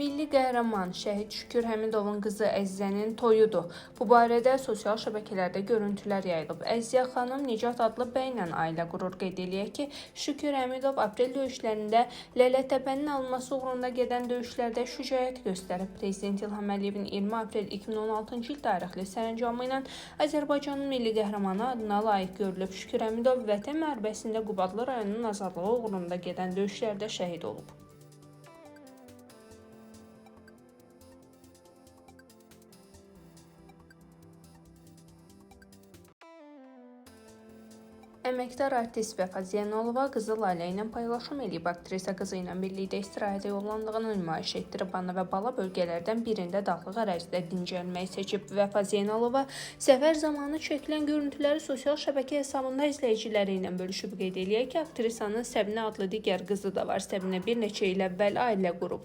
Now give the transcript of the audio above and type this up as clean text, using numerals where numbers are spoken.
Milli qəhrəman şəhid Şükür Həmidovun qızı Əzizənin toyudur. Bu barədə sosial şəbəkələrdə görüntülər yayılıb. Əzizə xanım Nicat adlı bəylə ailə qurur. Qeyd eləyək ki, Şükür Həmidov aprel döyüşlərində Lələtəpənin alınması uğrunda gedən döyüşlərdə şücaət göstərib. Prezident İlham Əliyevin 20 aprel 2016-cı il tarixli sərəncamı ilə Azərbaycanın milli qəhrəmanı adına layiq görülüb. Şükür Həmidov Vətən müharibəsində Qubadlı rayonunun azadlığı uğrunda gedən döyüşlərdə şəhid olub. Əməkdar artist Vəfa Zeynalova qızı Lalə ilə paylaşım eləyib. Aktrisa qızı ilə birlikdə istirahətə yollandığını nümayiş etdirib. Ana və bala bölgələrdən birində dağlıq ərazidə dincəlməyi seçib. Vəfa Zeynalova səfər zamanı çəkilən görüntüləri sosial şəbəkə hesabında izləyiciləri ilə bölüşüb. Qeyd eləyək ki, aktrisanın Səbinə adlı digər qızı da var. Səbinə bir neçə il əvvəl ailə qurub.